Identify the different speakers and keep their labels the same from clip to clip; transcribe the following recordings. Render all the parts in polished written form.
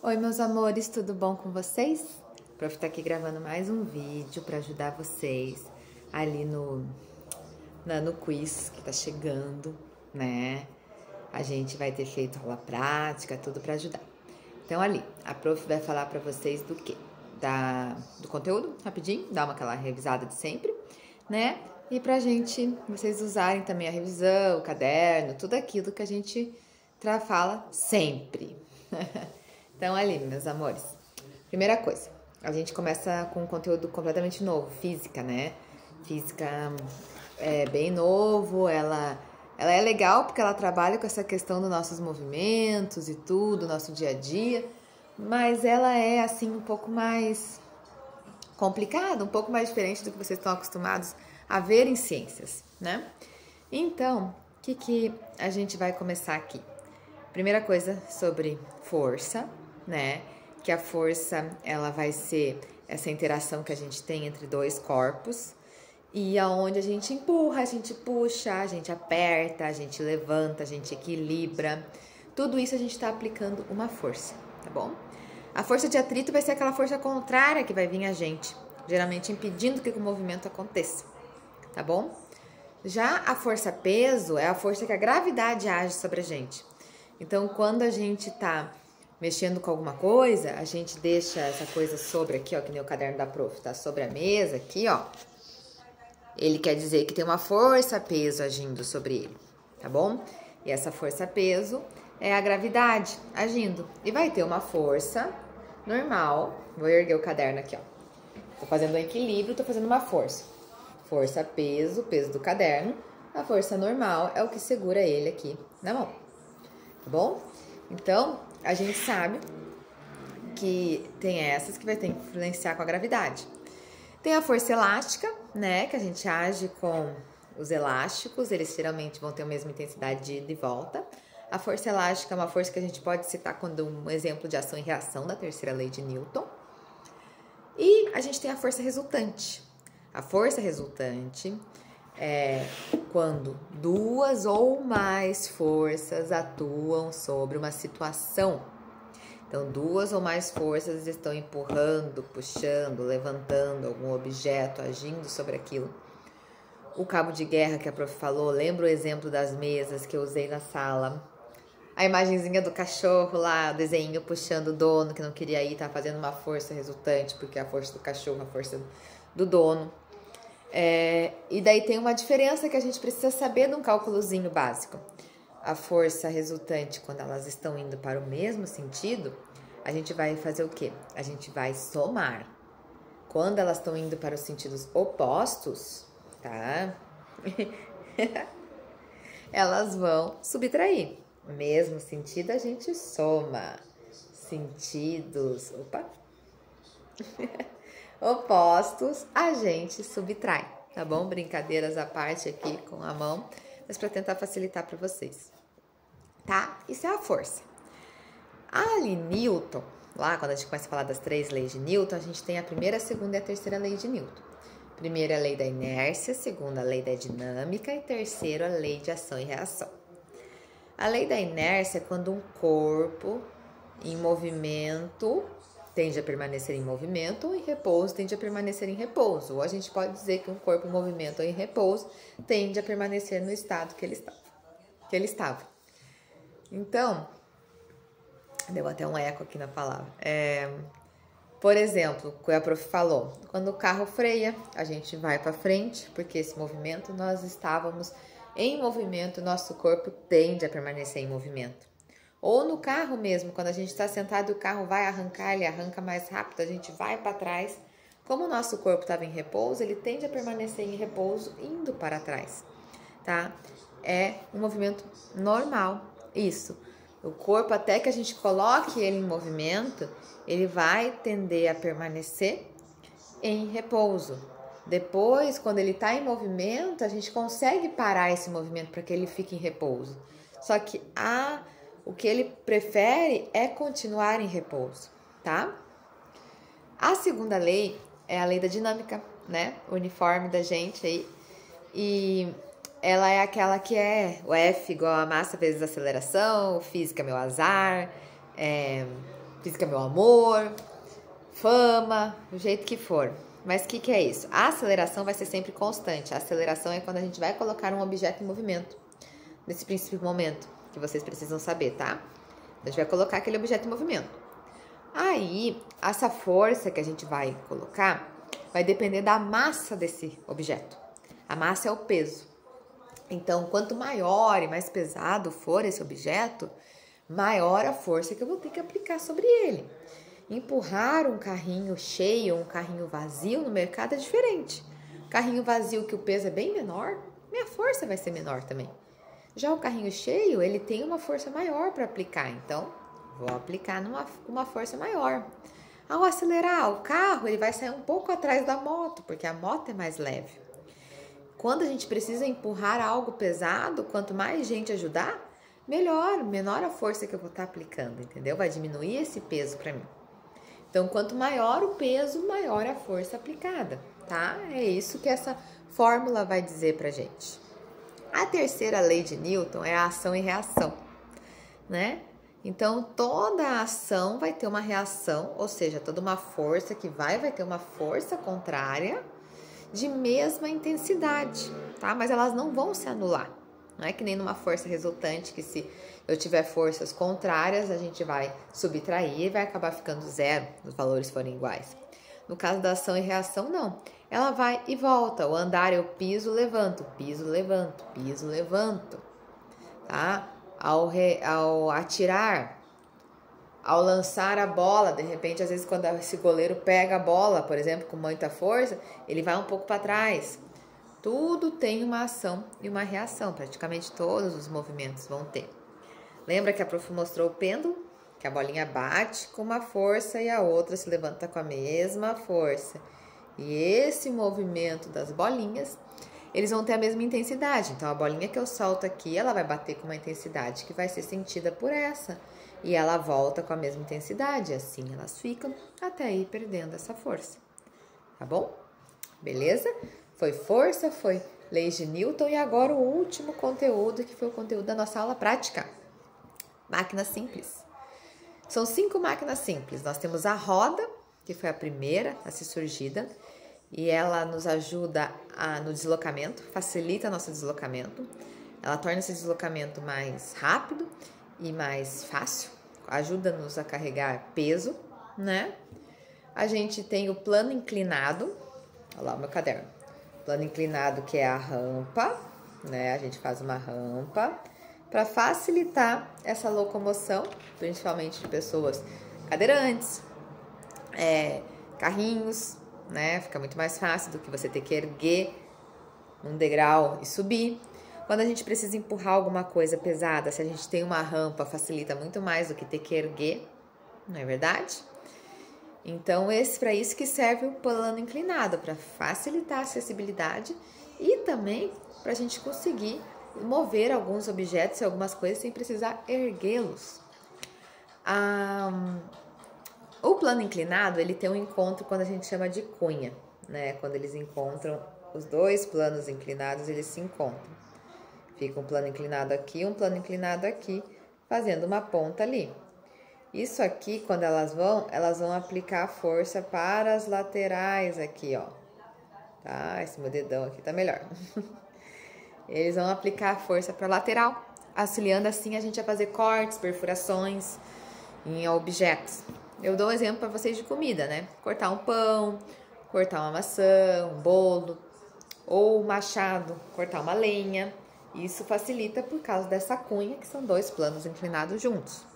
Speaker 1: Oi, meus amores, tudo bom com vocês? O Prof tá aqui gravando mais um vídeo para ajudar vocês ali no quiz que tá chegando, né? A gente vai ter feito aula prática, tudo para ajudar. Então ali, a Prof vai falar para vocês do quê? Do conteúdo, rapidinho, dar aquela revisada de sempre, né? E pra vocês usarem também a revisão, o caderno, tudo aquilo que a gente fala sempre. Então, ali, meus amores, primeira coisa, a gente começa com um conteúdo completamente novo, física, né? Física é bem novo, ela é legal porque ela trabalha com essa questão dos nossos movimentos e tudo, nosso dia a dia, mas ela é, assim, um pouco mais complicada, um pouco mais diferente do que vocês estão acostumados a ver em ciências, né? Então, o que a gente vai começar aqui? Primeira coisa sobre força, né? Que a força, ela vai ser essa interação que a gente tem entre dois corpos e aonde a gente empurra, a gente puxa, a gente aperta, a gente levanta, a gente equilibra. Tudo isso a gente está aplicando uma força, tá bom? A força de atrito vai ser aquela força contrária que vai vir a gente, geralmente impedindo que o movimento aconteça, tá bom? Já a força peso é a força que a gravidade age sobre a gente. Então, quando a gente tá mexendo com alguma coisa, a gente deixa essa coisa sobre aqui, ó, que nem o caderno da Prof, tá sobre a mesa aqui, ó. Ele quer dizer que tem uma força-peso agindo sobre ele, tá bom? E essa força-peso é a gravidade agindo. E vai ter uma força normal. Vou erguer o caderno aqui, ó. Tô fazendo um equilíbrio, tô fazendo uma força. Força-peso, peso do caderno. A força normal é o que segura ele aqui na mão. Tá bom? Então, a gente sabe que tem essas que vai ter que influenciar com a gravidade. Tem a força elástica, né? Que a gente age com os elásticos, eles geralmente vão ter a mesma intensidade de ida e volta. A força elástica é uma força que a gente pode citar quando um exemplo de ação e reação da terceira lei de Newton. E a gente tem a força resultante. A força resultante é quando duas ou mais forças atuam sobre uma situação. Então, duas ou mais forças estão empurrando, puxando, levantando algum objeto, agindo sobre aquilo. O cabo de guerra que a Prof falou, lembra o exemplo das mesas que eu usei na sala? A imagenzinha do cachorro lá, o desenho puxando o dono que não queria ir, tá fazendo uma força resultante, porque a força do cachorro, a força do dono. E daí tem uma diferença que a gente precisa saber num cálculozinho básico. A força resultante, quando elas estão indo para o mesmo sentido, a gente vai fazer o quê? A gente vai somar. Quando elas estão indo para os sentidos opostos, tá? Elas vão subtrair. Mesmo sentido, a gente soma. Sentidos, opostos, a gente subtrai, tá bom? Brincadeiras à parte aqui com a mão, mas para tentar facilitar para vocês, tá? Isso é a força. Ali, Newton, lá quando a gente começa a falar das 3 leis de Newton, a gente tem a primeira, a segunda e a terceira lei de Newton. Primeira, a lei da inércia, segunda, a lei da dinâmica e terceira, a lei de ação e reação. A lei da inércia é quando um corpo em movimento tende a permanecer em movimento ou em repouso tende a permanecer em repouso. Ou a gente pode dizer que um corpo em movimento ou em repouso tende a permanecer no estado que ele estava. Então, deu até um eco aqui na palavra. Por exemplo, o que a Prof falou, quando o carro freia, a gente vai para frente, porque esse movimento nós estávamos em movimento, nosso corpo tende a permanecer em movimento. Ou no carro mesmo, quando a gente está sentado e o carro vai arrancar, ele arranca mais rápido, a gente vai para trás. Como o nosso corpo estava em repouso, ele tende a permanecer em repouso indo para trás, tá? É um movimento normal, isso. O corpo, até que a gente coloque ele em movimento, ele vai tender a permanecer em repouso. Depois, quando ele está em movimento, a gente consegue parar esse movimento para que ele fique em repouso. Só que o que ele prefere é continuar em repouso, tá? A segunda lei é a lei da dinâmica, né? Uniforme da gente aí. E ela é aquela que é o F igual a massa vezes aceleração, física meu azar, física meu amor, fama, do jeito que for. Mas o que é isso? A aceleração vai ser sempre constante. A aceleração é quando a gente vai colocar um objeto em movimento. Nesse princípio momento, que vocês precisam saber, tá? A gente vai colocar aquele objeto em movimento. Aí, essa força que a gente vai colocar vai depender da massa desse objeto. A massa é o peso. Então, quanto maior e mais pesado for esse objeto, maior a força que eu vou ter que aplicar sobre ele. Empurrar um carrinho cheio ou um carrinho vazio no mercado é diferente. Carrinho vazio que o peso é bem menor, minha força vai ser menor também. Já o carrinho cheio, ele tem uma força maior para aplicar, então vou aplicar uma força maior. Ao acelerar o carro, ele vai sair um pouco atrás da moto, porque a moto é mais leve. Quando a gente precisa empurrar algo pesado, quanto mais gente ajudar, melhor, menor a força que eu vou estar aplicando, entendeu? Vai diminuir esse peso para mim. Então, quanto maior o peso, maior a força aplicada, tá? É isso que essa fórmula vai dizer pra gente. A terceira lei de Newton é a ação e reação, né? Então, toda a ação vai ter uma reação, ou seja, toda uma força que vai ter uma força contrária de mesma intensidade, tá? Mas elas não vão se anular. Não é que nem numa força resultante, que se eu tiver forças contrárias, a gente vai subtrair e vai acabar ficando zero, os valores forem iguais. No caso da ação e reação, não. Ela vai e volta. O andar eu piso, levanto, piso, levanto, piso, levanto. Tá? Ao atirar, ao lançar a bola, de repente, às vezes quando esse goleiro pega a bola, por exemplo, com muita força, ele vai um pouco para trás. Tudo tem uma ação e uma reação, praticamente todos os movimentos vão ter. Lembra que a prof mostrou o pêndulo? Que a bolinha bate com uma força e a outra se levanta com a mesma força. E esse movimento das bolinhas, eles vão ter a mesma intensidade. Então, a bolinha que eu solto aqui, ela vai bater com uma intensidade que vai ser sentida por essa. E ela volta com a mesma intensidade. Assim, elas ficam até ir perdendo essa força. Tá bom? Beleza? Foi força, foi leis de Newton e agora o último conteúdo, que foi o conteúdo da nossa aula prática. Máquinas simples. São 5 máquinas simples. Nós temos a roda, que foi a primeira a ser surgida, e ela nos ajuda no deslocamento, facilita nosso deslocamento. Ela torna esse deslocamento mais rápido e mais fácil, ajuda-nos a carregar peso, né? A gente tem o plano inclinado, olha lá o meu caderno. Plano inclinado, que é a rampa, né? A gente faz uma rampa para facilitar essa locomoção, principalmente de pessoas cadeirantes, carrinhos, né? Fica muito mais fácil do que você ter que erguer um degrau e subir. Quando a gente precisa empurrar alguma coisa pesada, se a gente tem uma rampa, facilita muito mais do que ter que erguer, não é verdade? Então, para isso que serve o plano inclinado, para facilitar a acessibilidade e também para a gente conseguir mover alguns objetos e algumas coisas sem precisar erguê-los. O plano inclinado, ele tem um encontro quando a gente chama de cunha, né? Quando eles encontram, os dois planos inclinados, eles se encontram. Fica um plano inclinado aqui, um plano inclinado aqui, fazendo uma ponta ali. Isso aqui, quando elas vão aplicar força para as laterais aqui, ó. Tá? Esse meu dedão aqui tá melhor. Eles vão aplicar força para a lateral, auxiliando assim a gente a fazer cortes, perfurações em objetos. Eu dou um exemplo para vocês de comida, né? Cortar um pão, cortar uma maçã, um bolo, ou machado, cortar uma lenha. Isso facilita por causa dessa cunha, que são dois planos inclinados juntos.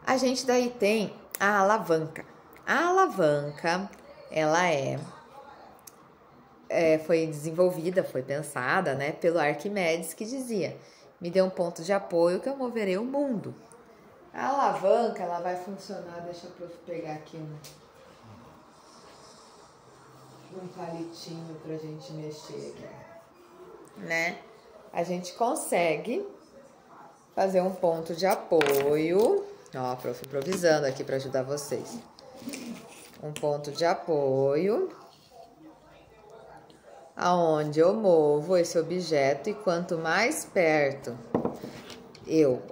Speaker 1: A gente daí tem a alavanca. A alavanca, ela foi desenvolvida, foi pensada, né, pelo Arquimedes, que dizia: me dê um ponto de apoio que eu moverei o mundo. A alavanca, ela vai funcionar, deixa eu pegar aqui um palitinho pra gente mexer aqui, né? A gente consegue fazer um ponto de apoio. Ó, prof, improvisando aqui para ajudar vocês. Um ponto de apoio, aonde eu movo esse objeto e quanto mais perto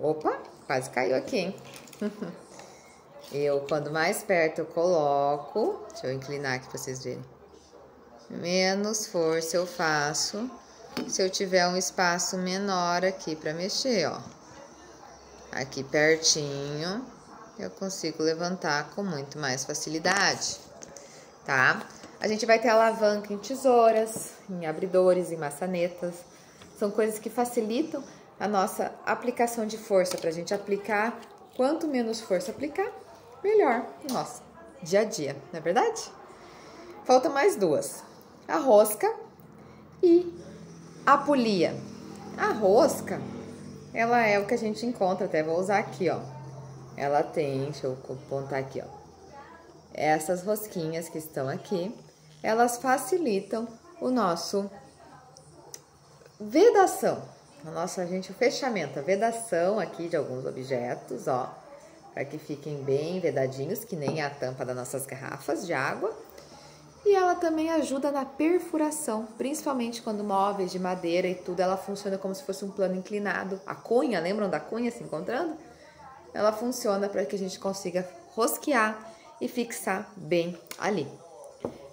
Speaker 1: opa, quase caiu aqui, hein? Quando mais perto eu coloco, deixa eu inclinar aqui pra vocês verem, menos força eu faço se eu tiver um espaço menor aqui pra mexer, ó. Aqui pertinho, eu consigo levantar com muito mais facilidade, tá? A gente vai ter alavanca em tesouras, em abridores, em maçanetas. São coisas que facilitam a nossa aplicação de força, pra gente aplicar. Quanto menos força aplicar, melhor no nosso dia a dia, não é verdade? Faltam mais duas. A rosca e a polia. A rosca, ela é o que a gente encontra, até vou usar aqui, ó. Ela tem, deixa eu apontar aqui, ó. Essas rosquinhas que estão aqui, elas facilitam o nosso vedação. O fechamento, a vedação aqui de alguns objetos, ó. Para que fiquem bem vedadinhos, que nem a tampa das nossas garrafas de água. E ela também ajuda na perfuração, principalmente quando móveis de madeira e tudo, ela funciona como se fosse um plano inclinado. A cunha, lembram da cunha se encontrando? Ela funciona para que a gente consiga rosquear e fixar bem ali.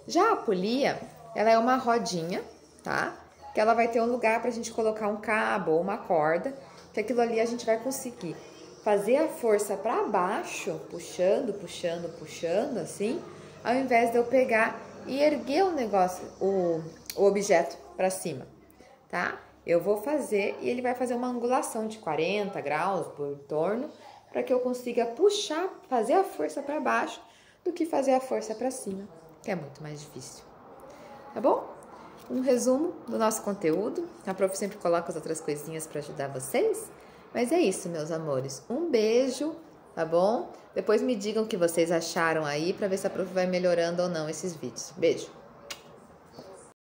Speaker 1: Já a polia, ela é uma rodinha, tá? Que ela vai ter um lugar para a gente colocar um cabo ou uma corda, que aquilo ali a gente vai conseguir fazer a força para baixo, puxando, puxando, puxando, assim, ao invés de eu pegar e erguer o negócio, o objeto para cima, tá? Eu vou fazer e ele vai fazer uma angulação de 40 graus por torno, para que eu consiga puxar, fazer a força para baixo, do que fazer a força para cima, que é muito mais difícil. Tá bom? Um resumo do nosso conteúdo. A prof sempre coloca as outras coisinhas para ajudar vocês. Mas é isso, meus amores. Um beijo, tá bom? Depois me digam o que vocês acharam aí, para ver se a prof vai melhorando ou não esses vídeos. Beijo!